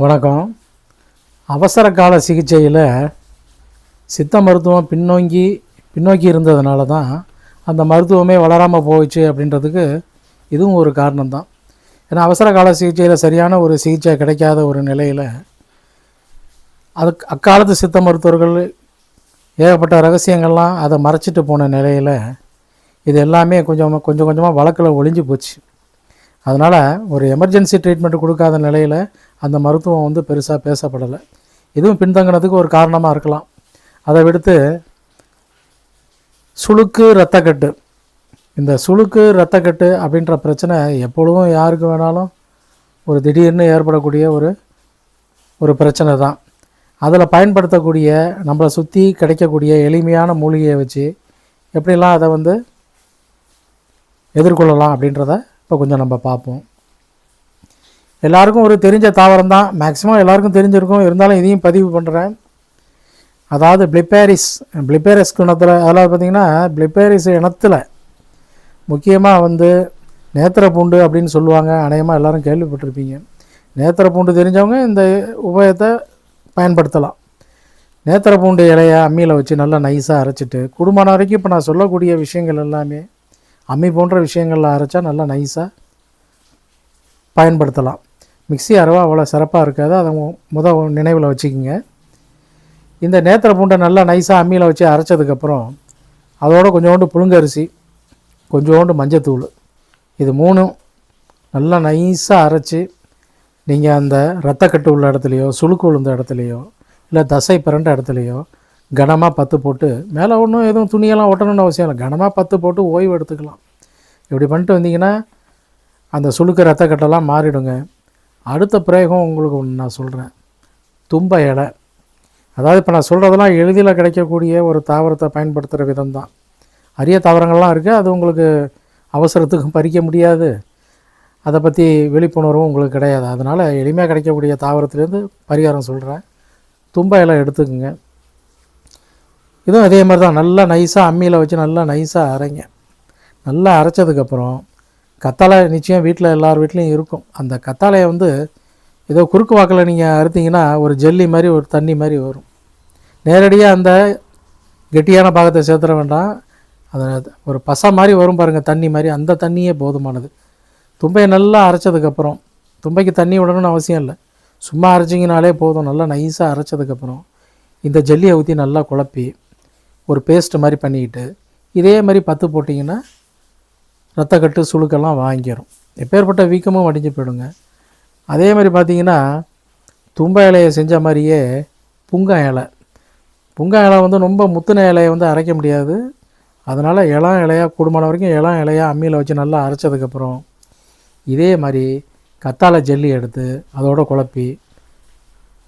வணக்கம். அவசர கால சிகிச்சையில் சித்த மருத்துவம் பின்னோக்கி இருந்ததுனால தான் அந்த மருத்துவமே வளராமல் போயிடுச்சு அப்படின்றதுக்கு இதுவும் ஒரு காரணம்தான். ஏன்னா அவசர கால சிகிச்சையில் சரியான ஒரு சிகிச்சை கிடைக்காத ஒரு நிலையில் அக்காலத்து சித்த மருத்துவர்கள் ஏகப்பட்ட ரகசியங்கள்லாம் அதை மறைச்சிட்டு போன நிலையில் இது எல்லாமே கொஞ்சமாக வழக்கில் ஒழிஞ்சு போச்சு. அதனால் ஒரு எமர்ஜென்சி ட்ரீட்மெண்ட் கொடுக்காத நிலையில் அந்த மருத்துவம் பெருசாக பேசப்படலை. இதுவும் பின்தங்கினதுக்கு ஒரு காரணமாக இருக்கலாம். அதை விடுத்து சுளுக்கு இரத்தக்கட்டு, இந்த சுளுக்கு இரத்தக்கட்டு அப்படின்ற பிரச்சனை எப்பொழுதும் யாருக்கு வேணாலும் ஒரு திடீர்னு ஏற்படக்கூடிய ஒரு பிரச்சனை தான். அதில் பயன்படுத்தக்கூடிய நம்மளை சுற்றி கிடைக்கக்கூடிய எளிமையான மூலிகையை வச்சு எப்படிலாம் அதை எதிர்கொள்ளலாம் அப்படின்றத இப்போ கொஞ்சம் நம்ம பார்ப்போம். எல்லாருக்கும் ஒரு தெரிஞ்ச தாவரம் தான், மேக்ஸிமம் எல்லாருக்கும் தெரிஞ்சிருக்கும். இருந்தாலும் இதையும் பதிவு பண்ணுறேன். அதாவது பிளிப்பேரிஸ் குணத்தில், அதில் பார்த்திங்கன்னா பிளிப்பேரிஸ் இனத்தில் முக்கியமாக நேத்திர பூண்டு அப்படின்னு சொல்லுவாங்க. அநேகமாக எல்லோரும் கேள்விப்பட்டிருப்பீங்க. நேத்திர பூண்டு தெரிஞ்சவங்க இந்த உபயத்தை பயன்படுத்தலாம். நேத்திர பூண்டு இலையை அம்மியில் வச்சு நல்லா நைஸாக அரைச்சிட்டு, குடும்பம் வரைக்கும் இப்போ நான் சொல்லக்கூடிய விஷயங்கள் எல்லாமே அம்மி போன்ற விஷயங்களில் அரைச்சா நல்லா நைஸாக பயன்படுத்தலாம். மிக்ஸி அரைவா அவ்வளோ சிறப்பாக இருக்காது, அதை நினைவில் வச்சுக்கிங்க. இந்த நேத்திர பூண்டை நல்லா நைஸாக அம்மியில் வச்சு அரைச்சதுக்கப்புறம் அதோடு கொஞ்சோண்டு புழுங்கரிசி, கொஞ்சோண்டு மஞ்சத்தூள், இது மூணும் நல்லா நைஸாக அரைச்சி நீங்கள் அந்த இரத்தக்கட்டு உள்ள இடத்துலையோ, சுளுக்கு விழுந்த இடத்துலையோ, இல்லை தசை பிறண்ட இடத்துலையோ கனமாக பத்து போட்டு, மேலே ஒன்றும் எதுவும் துணியெல்லாம் ஒட்டணும்னு அவசியம் இல்லை, கனமாக பத்து போட்டு ஓய்வு எடுத்துக்கலாம். இப்படி பண்ணிட்டு வந்தீங்கன்னா அந்த சுளுக்கு இரத்தக்கட்டெல்லாம் மாறிடுங்க. அடுத்த பிரயோகம் உங்களுக்கு ஒன்று நான் சொல்கிறேன். தும்ப இலை. அதாவது இப்போ நான் சொல்கிறதெல்லாம் எளிதில் கிடைக்கக்கூடிய ஒரு தாவரத்தை பயன்படுத்துகிற விதம் தான். அரிய தாவரங்கள்லாம் இருக்குது, அது உங்களுக்கு அவசரத்துக்கும் பறிக்க முடியாது, அதை பற்றி விழிப்புணர்வும் உங்களுக்கு கிடையாது. அதனால் எளிமையாக கிடைக்கக்கூடிய தாவரத்துலேருந்து பரிகாரம் சொல்கிறேன். தும்ப இலை எடுத்துக்குங்க. இதுவும் அதே மாதிரி தான், நல்லா நைஸாக அம்மியில் வச்சு நல்லா நைஸாக அரைங்க. நல்லா அரைச்சதுக்கப்புறம் கத்தாழை நிச்சயம் வீட்டில் எல்லார் வீட்லேயும் இருக்கும். அந்த கத்தாழையை ஏதோ குறுக்கு வாக்கில் நீங்கள் அறுத்திங்கன்னா ஒரு ஜெல்லி மாதிரி ஒரு தண்ணி மாதிரி வரும். நேரடியாக அந்த கெட்டியான பாகத்தை சேர்த்துட வேண்டாம். அதை ஒரு பசை மாதிரி வரும் பாருங்கள், தண்ணி மாதிரி, அந்த தண்ணியே போதுமானது. தும்பையை நல்லா அரைச்சதுக்கப்புறம், தும்பைக்கு தண்ணி விடணும்னு அவசியம் இல்லை, சும்மா அரைச்சிங்கனாலே போதும். நல்லா நைஸாக அரைச்சதுக்கப்புறம் இந்த ஜெல்லியை ஊற்றி நல்லா குழப்பி ஒரு பேஸ்ட்டு மாதிரி பண்ணிக்கிட்டு இதே மாதிரி பத்து போட்டிங்கன்னா இரத்தக்கட்டு சுளுக்கெல்லாம் வாங்கிடும். எப்பேற்பட்ட வீக்கமும் வடிஞ்சு போயிடுங்க. அதே மாதிரி பார்த்திங்கன்னா தும்ப இலையை செஞ்ச மாதிரியே புங்க இலை ரொம்ப முத்தின இலையை அரைக்க முடியாது. அதனால் இளம் இலையாக கூடுமான வரைக்கும் இளம் இலையாக அம்மியில் வச்சு நல்லா அரைச்சதுக்கப்புறம் இதே மாதிரி கத்தாழை ஜெல்லி எடுத்து அதோட குழப்பி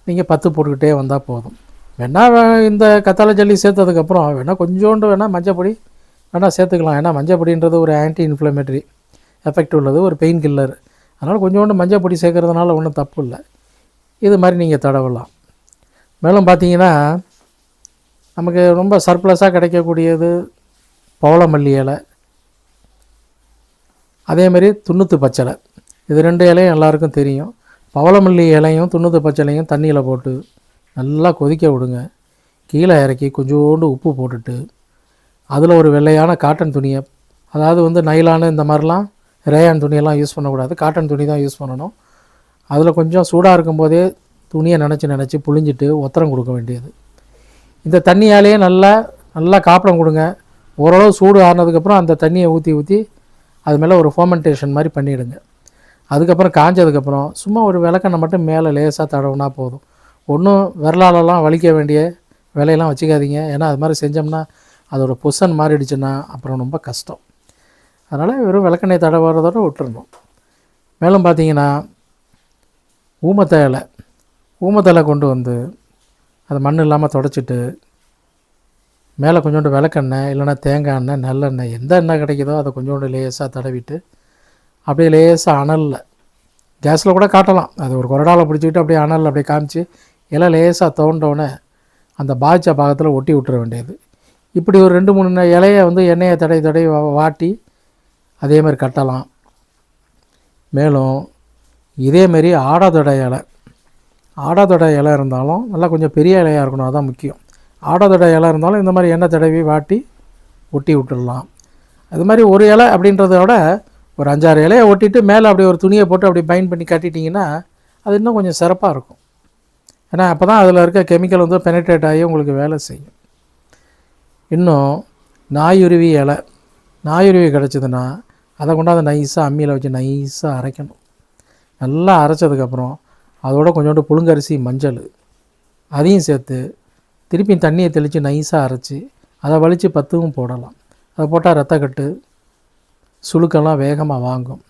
நீங்கள் பத்து போட்டுக்கிட்டே வந்தால் போதும். வேணால் இந்த கத்தாழை ஜல்லி சேர்த்ததுக்கப்புறம் வேணால் கொஞ்சோண்டு மஞ்சப்பொடி வேணால் சேர்த்துக்கலாம். ஏன்னா மஞ்சப்பொடின்றது ஒரு ஆன்டி இன்ஃப்ளமேட்டரி எஃபெக்ட் உள்ளது, ஒரு பெயின் கில்லர். அதனால் கொஞ்சோண்டு மஞ்சப்பொடி சேர்க்கறதுனால ஒன்றும் தப்பு இல்லை. இது மாதிரி நீங்கள் தடவலாம். மேலும் பார்த்தீங்கன்னா நமக்கு ரொம்ப சர்ப்ளஸாக கிடைக்கக்கூடியது பவளமல்லி இலை, அதேமாதிரி துண்ணூற்று பச்சலை. இது ரெண்டு இலையும் எல்லாருக்கும் தெரியும். பவளமல்லி இலையும் துண்ணூற்று பச்சலையும் தண்ணியில் போட்டு நல்லா கொதிக்க விடுங்க. கீழே இறக்கி கொஞ்சோண்டு உப்பு போட்டுட்டு அதில் ஒரு வெள்ளையான காட்டன் துணியை, அதாவது நைலானு இந்த மாதிரிலாம் ரேயான் துணியெல்லாம் யூஸ் பண்ணக்கூடாது, காட்டன் துணி தான் யூஸ் பண்ணணும். அதில் கொஞ்சம் சூடாக இருக்கும்போதே துணியை நினச்சி புழிஞ்சிட்டு ஒத்தரம் கொடுக்க வேண்டியது. இந்த தண்ணியாலேயே நல்லா காப்படம் கொடுங்க. ஓரளவு சூடு ஆறினதுக்கப்புறம் அந்த தண்ணியை ஊற்றி அது மேலே ஒரு ஃபர்மெண்டேஷன் மாதிரி பண்ணிவிடுங்க. அதுக்கப்புறம் காஞ்சதுக்கப்புறம் சும்மா ஒரு விளக்கெண்ணெய் மட்டும் மேலே லேசாக தடவுனா போதும். ஒன்றும் விரலாலெல்லாம் வலிக்க வேண்டிய வேலையெல்லாம் வச்சுக்காதீங்க. ஏன்னா அது மாதிரி செஞ்சோம்னா அதோட பொசன் மாறிடுச்சுன்னா அப்புறம் ரொம்ப கஷ்டம். அதனால் வெறும் விளக்கெண்ணெய் தடவுறதோட விட்டுறணும். மேலும் பார்த்தீங்கன்னா ஊமத்தலை கொண்டு அதை மண் இல்லாமல் தொடச்சிட்டு மேலே கொஞ்சோண்டு விளக்கெண்ணெய் இல்லைன்னா தேங்காய் எண்ணெய், நல்லெண்ணெய், எந்த எண்ணெய் கிடைக்குதோ அதை கொஞ்சோண்டு லேசாக தடவிட்டு அப்படியே லேசாக அனலில், கேஸில் கூட காட்டலாம், அது ஒரு கொரடாவில் பிடிச்சிக்கிட்டு அப்படியே அனலில் அப்படியே காமிச்சு எல்லாம் லேசாக தோண்டோடனே அந்த பாய்ச்ச பாகத்தில் ஒட்டி விட்டுற வேண்டியது. இப்படி ஒரு 2-3 இலையை எண்ணெயை தடவி வாட்டி அதே மாதிரி கட்டலாம். மேலும் இதேமாரி ஆடாதொடை இலை, ஆடாதொடை இலை இருந்தாலும் நல்லா கொஞ்சம் பெரிய இலையாக இருக்கணும், அதுதான் முக்கியம். ஆடாதொடை இலை இருந்தாலும் இந்த மாதிரி எண்ணெய் தடவி வாட்டி ஒட்டி விட்டுடலாம். அது மாதிரி ஒரு இலை அப்படின்றத விட ஒரு 5-6 இலையை ஒட்டிட்டு மேலே அப்படி ஒரு துணியை போட்டு அப்படி பைண்ட் பண்ணி கட்டிட்டிங்கன்னா அது இன்னும் கொஞ்சம் சிறப்பாக இருக்கும். ஏன்னா அப்போ தான் அதில் இருக்க கெமிக்கல் வந்து பெனட்ரேட் ஆகி உங்களுக்கு வேலை செய்யும். இன்னும் நாயுருவி இலை, நாயுருவி கிடச்சிதுன்னா அதை கொண்டாந்து நைஸாக அம்மியில் வச்சு நைஸாக அரைக்கணும். நல்லா அரைச்சதுக்கப்புறம் அதோட கொஞ்சோண்டு புழுங்கரிசி, மஞ்சள் அதையும் சேர்த்து திருப்பியும் தண்ணியை தெளித்து நைஸாக அரைச்சி அதை வலித்து பத்துவும் போடலாம். அதை போட்டால் ரத்தக்கட்டு, சுளுக்கெல்லாம் வேகமாக வாங்கும்.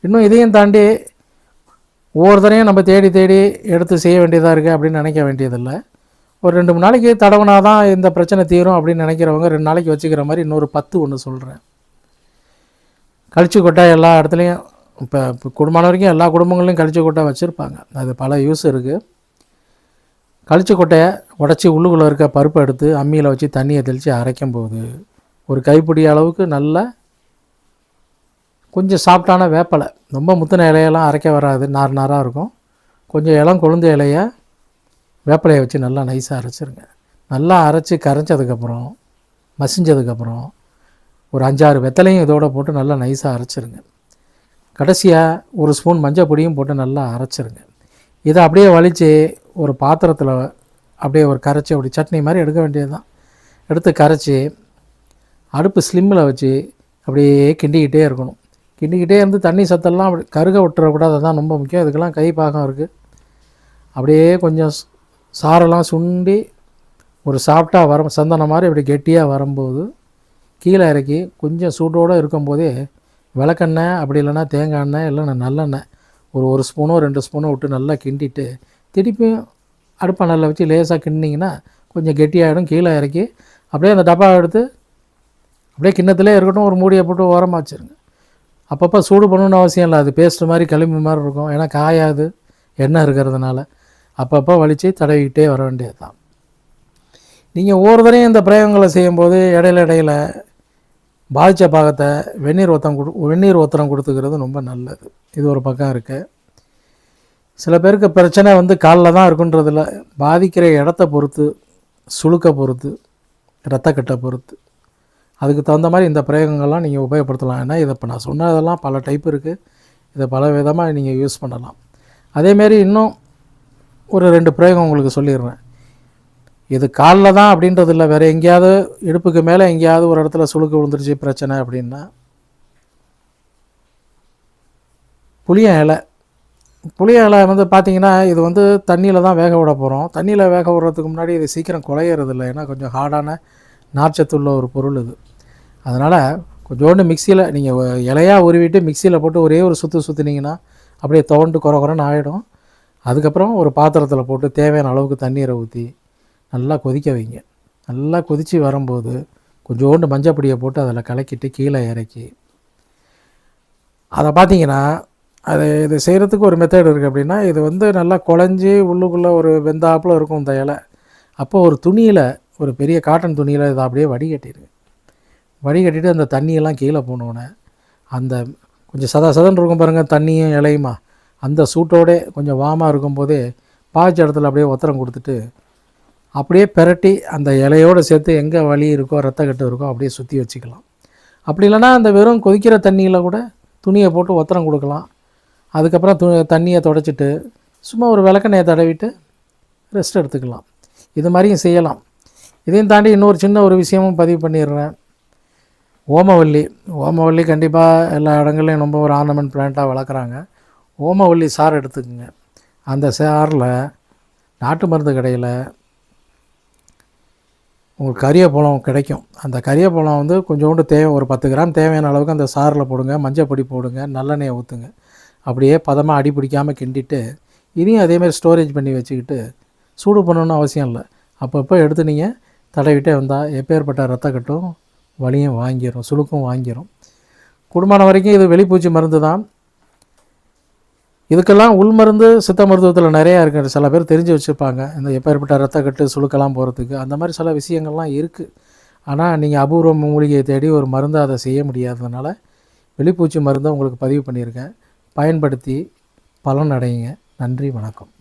இன்னும் இதையும் தாண்டி ஒவ்வொரு தடையும் நம்ம தேடி தேடி எடுத்து செய்ய வேண்டியதாக இருக்குது அப்படின்னு நினைக்க வேண்டியதில்லை. ஒரு 2-3 நாளைக்கு தடவுனா தான் இந்த பிரச்சனை தீரும் அப்படின்னு நினைக்கிறவங்க 2 நாளைக்கு வச்சுக்கிற மாதிரி இன்னொரு 10 ஒன்று சொல்கிறேன். கழிச்சு கொட்டை எல்லா இடத்துலையும் இப்போ குடும்பம் வரைக்கும் எல்லா குடும்பங்களையும் கழிச்சு கொட்டை வச்சுருப்பாங்க. அது பல யூஸ் இருக்குது. கழிச்சு கொட்டையை உடச்சி உள்ளுக்குள்ளே இருக்க பருப்பை எடுத்து அம்மியில் வச்சு தண்ணியை தெளித்து அரைக்கும் போது ஒரு கைப்பிடி அளவுக்கு நல்ல கொஞ்சம் சாஃப்டான வேப்பலை, ரொம்ப முத்தின இலையெல்லாம் அரைக்க வராது, நாராக இருக்கும். கொஞ்சம் இளம் கொழுந்த இலையை வேப்பலையை வச்சு நல்லா நைஸாக அரைச்சிருங்க. நல்லா அரைச்சி கரைஞ்சதுக்கப்புறம் மசிஞ்சதுக்கப்புறம் ஒரு 5-6 வெத்தலையும் இதோடு போட்டு நல்லா நைஸாக அரைச்சிருங்க. கடைசியாக ஒரு ஸ்பூன் மஞ்சள் பொடியும் போட்டு நல்லா அரைச்சிருங்க. இதை அப்படியே வலித்து ஒரு பாத்திரத்தில் அப்படியே ஒரு கரைச்சி அப்படி சட்னி மாதிரி எடுக்க வேண்டியது தான். எடுத்து கரைச்சி அடுப்பு ஸ்லிம்மில் வச்சு அப்படியே கிண்டிக்கிட்டே இருக்கணும். கிண்டிக்கிட்டே இருந்து தண்ணி சத்தெல்லாம் அப்படி கருக விட்டுறக்கூடாது, அதுதான் ரொம்ப முக்கியம். இதுக்கெல்லாம் கை பாகம் இருக்குது. அப்படியே கொஞ்சம் சாரெல்லாம் சுண்டி ஒரு சாஃப்டாக சந்தனம் மாதிரி அப்படி கெட்டியாக வரும்போது கீழே இறக்கி கொஞ்சம் சூட்டோடு இருக்கும்போதே விளக்கெண்ணெய் அப்படி இல்லைன்னா தேங்காய் எண்ணெய் இல்லைன்னா நல்லெண்ணெய் ஒரு ஸ்பூனோ 2 ஸ்பூனோ விட்டு நல்லா கிண்டிட்டு திருப்பியும் அடுப்பணலில் வச்சு லேசாக கிண்டிங்கன்னா கொஞ்சம் கெட்டியாகிடும். கீழே இறக்கி அப்படியே அந்த டப்பாவை எடுத்து அப்படியே கிண்ணத்திலே இருக்கட்டும், ஒரு மூடியை போட்டு ஓரமாக வச்சுருங்க. அப்பப்போ சூடு பண்ணணுன்னு அவசியம் இல்லை, அது பேஸ்ட்டு மாதிரி களிம்பு மாதிரி இருக்கும். ஏன்னா காயாது, எண்ணெய் இருக்கிறதுனால அப்பப்போ வலித்து தடவிக்கிட்டே வர வேண்டியது தான். நீங்கள் ஒவ்வொரு தடையும் இந்த பிரயோகங்களை செய்யும்போது இடையில பாதித்த பாகத்தை வெந்நீர் ஒத்தரம் கொடுத்துக்கிறது ரொம்ப நல்லது. இது ஒரு பக்கம் இருக்குது. சில பேருக்கு பிரச்சனை வந்து காலில் தான் இருக்குன்றதில்ல, பாதிக்கிற இடத்த பொறுத்து, சுளுக்கை பொறுத்து, ரத்தக்கட்டை பொறுத்து, அதுக்கு தகுந்த மாதிரி இந்த பிரயோகங்கள்லாம் நீங்கள் உபயோகப்படுத்தலாம். ஏன்னா இதை இப்போ நான் சொன்னதெல்லாம் பல டைப் இருக்குது, இதை பல விதமாக நீங்கள் யூஸ் பண்ணலாம். அதேமாரி இன்னும் ஒரு 2 பிரயோகம் உங்களுக்கு சொல்லிடுறேன். இது காலில் தான் அப்படின்றது இல்லை, வேறு எங்கேயாவது இடுப்புக்கு மேலே எங்கேயாவது ஒரு இடத்துல சுளுக்கு விழுந்துருச்சு பிரச்சனை அப்படின்னா புளிய இலை வந்து பார்த்திங்கன்னா இது வந்து தண்ணியில் தான் வேக விட போகிறோம். தண்ணியில் வேக விடுறதுக்கு முன்னாடி இது சீக்கிரம் குலையிறது இல்லை, ஏன்னா கொஞ்சம் ஹார்டான நார்ச்சத்துள்ள ஒரு பொருள் இது. அதனால் கொஞ்சோண்டு மிக்சியில் நீங்கள் இலையாக உருவிட்டு மிக்சியில் போட்டு ஒரே ஒரு சுற்றினீங்கன்னா அப்படியே துவண்டு குறன்னு ஆகிடும். அதுக்கப்புறம் ஒரு பாத்திரத்தில் போட்டு தேவையான அளவுக்கு தண்ணீரை ஊற்றி நல்லா கொதிக்க வைங்க. நல்லா கொதித்து வரும்போது கொஞ்சோண்டு மஞ்சள் பொடியை போட்டு அதில் கலக்கிட்டு கீழே இறக்கி அதை பார்த்தீங்கன்னா இது செய்கிறதுக்கு ஒரு மெத்தட் இருக்குது. அப்படின்னா இது வந்து நல்லா குழஞ்சி உள்ளுக்குள்ளே ஒரு வெந்தாப்பில் இருக்கும் இந்த இலை. அப்போது ஒரு துணியில், ஒரு பெரிய காட்டன் துணியில் இதை அப்படியே வடிகட்டிட்டு அந்த தண்ணியெல்லாம் கீழே போனோன்னே அந்த கொஞ்சம் சதன்னு இருக்கும் பாருங்கள் தண்ணியும் இலையுமா, அந்த சூட்டோடே கொஞ்சம் வாமாக இருக்கும்போதே பாய்ச்ச இடத்துல அப்படியே ஒத்தரம் கொடுத்துட்டு அப்படியே பெரட்டி அந்த இலையோடு சேர்த்து எங்கே வலி இருக்கோ ரத்தக்கட்டு இருக்கோ அப்படியே சுற்றி வச்சுக்கலாம். அப்படி இல்லைனா அந்த வெறும் கொதிக்கிற தண்ணியில் கூட துணியை போட்டு ஒத்தரம் கொடுக்கலாம். அதுக்கப்புறம் தண்ணியை தொடச்சிட்டு சும்மா ஒரு விளக்கெண்ணெயை தடவிட்டு ரெஸ்ட் எடுத்துக்கலாம். இது மாதிரியும் செய்யலாம். இதையும் தாண்டி இன்னொரு சின்ன ஒரு விஷயமும் பதிவு பண்ணிடுறேன். ஓமவல்லி கண்டிப்பாக எல்லா இடங்கள்லையும் ரொம்ப ஒரு ஆர்னமெண்ட் பிளான்ட்டாக வளர்க்குறாங்க. ஓமவல்லி சாறு எடுத்துக்கோங்க. அந்த சாரில் நாட்டு மருந்து கடையில் உங்களுக்கு கரியப்பழம் கிடைக்கும். அந்த கரியப்பழம் வந்து கொஞ்சோண்டு ஒரு 10 கிராம் தேவையான அளவுக்கு அந்த சாரில் போடுங்க. மஞ்சள் பொடி போடுங்க, நல்லெண்ணெயை ஊற்றுங்க. அப்படியே பதமாக அடி பிடிக்காமல் கிண்டிட்டு இதையும் அதேமாதிரி ஸ்டோரேஜ் பண்ணி வச்சுக்கிட்டு சூடு பண்ணணுன்னு அவசியம் இல்லை. அப்பப்போ எடுத்து நீங்கள் தடவிட்டே வந்தால் எப்பேற்பட்ட ரத்தக்கட்டும் வலியும் வாங்கிடும், சுளுக்கும் வாங்கிடும். குடும்பம் வரைக்கும் இது வெளிப்பூச்சி மருந்து தான். இதுக்கெல்லாம் உள் மருந்து சித்த மருத்துவத்தில் நிறையா இருக்குது. சில பேர் தெரிஞ்சு வச்சுருப்பாங்க இந்த எப்பேற்பட்ட ரத்தக்கட்டு சுளுக்கெல்லாம் போகிறதுக்கு. அந்த மாதிரி சில விஷயங்கள்லாம் இருக்குது. ஆனால் நீங்கள் அபூர்வ மூலிகையை தேடி ஒரு மருந்து அதை செய்ய முடியாததுனால வெளிப்பூச்சி மருந்தை உங்களுக்கு பதிவு பண்ணியிருக்கேன். பயன்படுத்தி பலன் அடையுங்க. நன்றி, வணக்கம்.